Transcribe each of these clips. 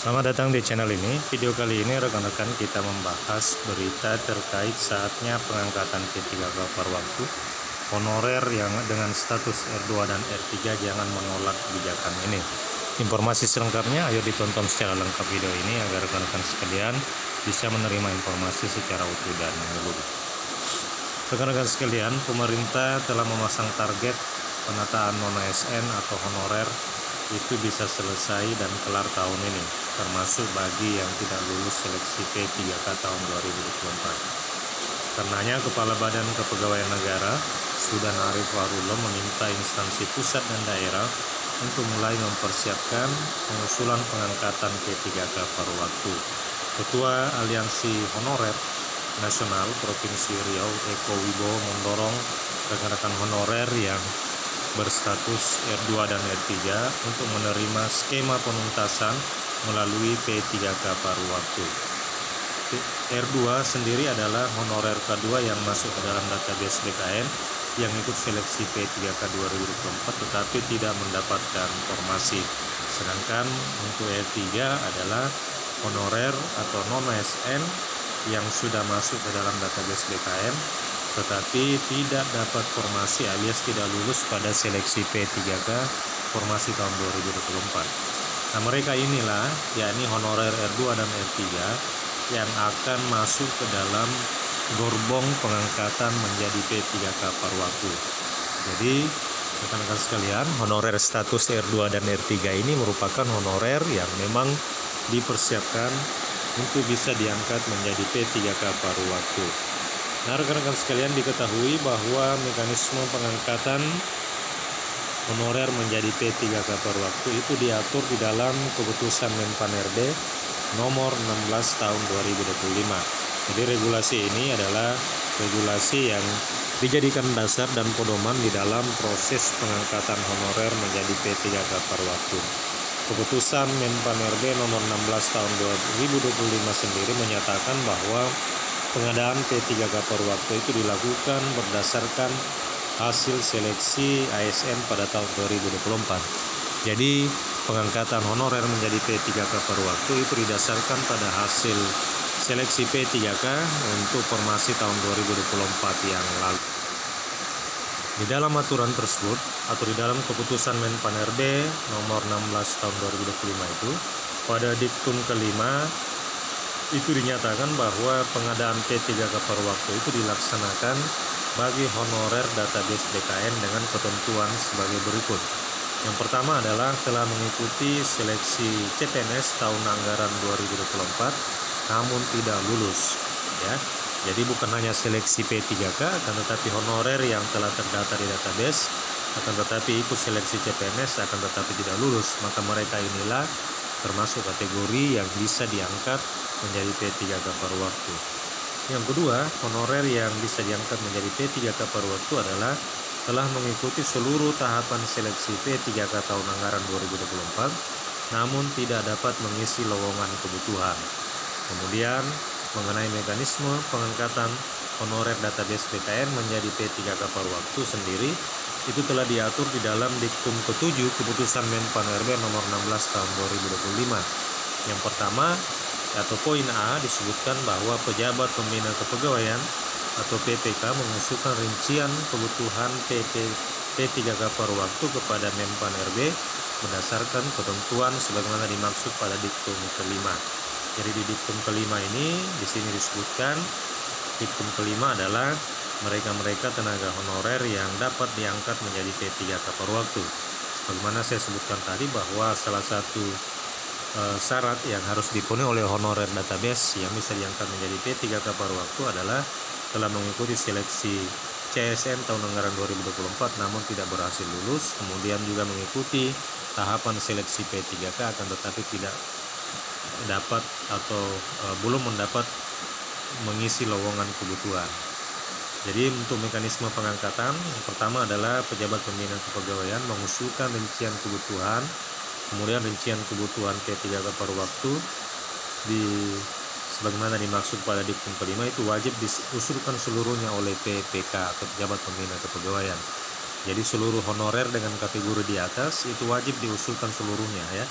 Selamat datang di channel ini. Video kali ini rekan-rekan kita membahas berita terkait saatnya pengangkatan P3K per waktu honorer yang dengan status R2 dan R3. Jangan menolak kebijakan ini. Informasi selengkapnya ayo ditonton secara lengkap video ini agar rekan-rekan sekalian bisa menerima informasi secara utuh dan menyeluruh. Rekan-rekan sekalian, pemerintah telah memasang target penataan non-ASN atau honorer itu bisa selesai dan kelar tahun ini, termasuk bagi yang tidak lulus seleksi P3K tahun 2024. Karenanya, Kepala Badan Kepegawaian Negara, Sudan Arif Warullah, meminta instansi pusat dan daerah untuk mulai mempersiapkan pengusulan pengangkatan P3K paruh waktu. Ketua Aliansi Honorer Nasional Provinsi Riau, Eko Wibowo, mendorong rekan-rekan honorer yang berstatus R2 dan R3 untuk menerima skema penuntasan melalui P3K paruh waktu. R2 sendiri adalah honorer K2 yang masuk ke dalam database BKN yang ikut seleksi P3K 2024 tetapi tidak mendapatkan formasi. Sedangkan untuk R3 adalah honorer atau non-ASN yang sudah masuk ke dalam database BKN tetapi tidak dapat formasi alias tidak lulus pada seleksi P3K formasi tahun 2024. Nah, mereka inilah yakni honorer R2 dan R3 yang akan masuk ke dalam gerbong pengangkatan menjadi P3K paruh waktu. Jadi, rekan-rekan sekalian, honorer status R2 dan R3 ini merupakan honorer yang memang dipersiapkan untuk bisa diangkat menjadi P3K paruh waktu. Nah, rekan-rekan sekalian, diketahui bahwa mekanisme pengangkatan honorer menjadi P3K paruh waktu itu diatur di dalam keputusan Menpan-RB nomor 16 tahun 2025. Jadi regulasi ini adalah regulasi yang dijadikan dasar dan pedoman di dalam proses pengangkatan honorer menjadi P3K paruh waktu. Keputusan Menpan-RB nomor 16 tahun 2025 sendiri menyatakan bahwa pengadaan P3K paruh waktu itu dilakukan berdasarkan hasil seleksi ASN pada tahun 2024. Jadi pengangkatan honorer menjadi P3K paruh waktu itu didasarkan pada hasil seleksi P3K untuk formasi tahun 2024 yang lalu. Di dalam aturan tersebut atau di dalam keputusan Menpan-RB nomor 16 tahun 2025 itu pada diktum kelima itu dinyatakan bahwa pengadaan P3K paruh waktu itu dilaksanakan bagi honorer database BKN dengan ketentuan sebagai berikut. Yang pertama adalah telah mengikuti seleksi CPNS tahun anggaran 2024 namun tidak lulus, ya. Jadi bukan hanya seleksi P3K akan tetapi honorer yang telah terdaftar di database akan tetapi ikut seleksi CPNS akan tetapi tidak lulus, maka mereka inilah termasuk kategori yang bisa diangkat menjadi P3K paruh waktu. Yang kedua, honorer yang bisa diangkat menjadi P3K paruh waktu adalah telah mengikuti seluruh tahapan seleksi P3K tahun anggaran 2024 namun tidak dapat mengisi lowongan kebutuhan. Kemudian, mengenai mekanisme pengangkatan honorer database BKN menjadi P3K paruh waktu sendiri itu telah diatur di dalam diktum ke-7 keputusan Menpan-RB nomor 16 tahun 2025. Yang pertama atau poin A disebutkan bahwa pejabat pembina kepegawaian atau PPK mengusulkan rincian kebutuhan P3K paruh waktu kepada Menpan-RB berdasarkan ketentuan sebagaimana dimaksud pada diktum kelima. Jadi di diktum kelima ini di sini disebutkan diktum kelima adalah mereka tenaga honorer yang dapat diangkat menjadi P3K paruh waktu. Sebagaimana saya sebutkan tadi bahwa salah satu syarat yang harus dipenuhi oleh honorer database yang bisa diangkat menjadi P3K paruh waktu adalah telah mengikuti seleksi CSN tahun anggaran 2024 namun tidak berhasil lulus, kemudian juga mengikuti tahapan seleksi P3K akan tetapi tidak dapat atau belum mendapat mengisi lowongan kebutuhan. Jadi untuk mekanisme pengangkatan yang pertama adalah pejabat pembina kepegawaian mengusulkan rincian kebutuhan, kemudian rincian kebutuhan P3K paruh waktu sebagaimana dimaksud pada diktum kelima itu wajib diusulkan seluruhnya oleh PPK atau pejabat pembina kepegawaian. Jadi seluruh honorer dengan kategori di atas itu wajib diusulkan seluruhnya ya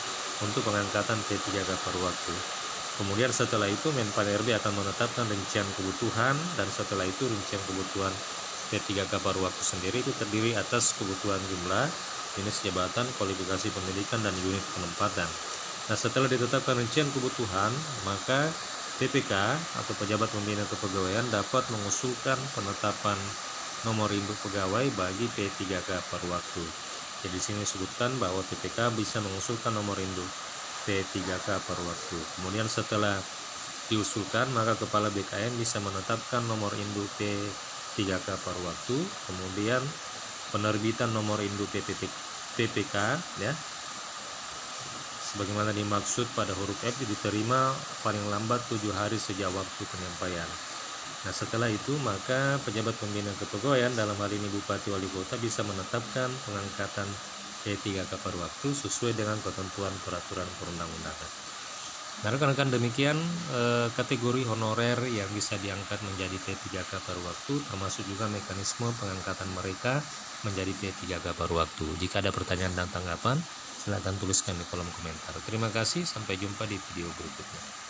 untuk pengangkatan P3K per waktu. Kemudian setelah itu Menpan RB akan menetapkan rincian kebutuhan, dan setelah itu rincian kebutuhan P3K per waktu sendiri itu terdiri atas kebutuhan jumlah, jenis jabatan, kualifikasi pendidikan, dan unit penempatan. Nah, setelah ditetapkan rincian kebutuhan, maka PPK atau pejabat pembina kepegawaian dapat mengusulkan penetapan nomor induk pegawai bagi P3K per waktu. Jadi di sini disebutkan bahwa PPK bisa mengusulkan nomor induk P3K per waktu. Kemudian setelah diusulkan, maka kepala BKN bisa menetapkan nomor induk P3K per waktu. Kemudian penerbitan nomor induk PPK ya, sebagaimana dimaksud pada huruf F, diterima paling lambat 7 hari sejak waktu penyampaian. Nah, setelah itu maka pejabat pembina kepegawaian, dalam hal ini Bupati Wali Kota, bisa menetapkan pengangkatan P3K per waktu sesuai dengan ketentuan peraturan perundang-undangan. Nah, rekan-rekan, demikian kategori honorer yang bisa diangkat menjadi P3K per waktu, termasuk juga mekanisme pengangkatan mereka menjadi P3K per waktu. Jika ada pertanyaan dan tanggapan, silakan tuliskan di kolom komentar. Terima kasih, sampai jumpa di video berikutnya.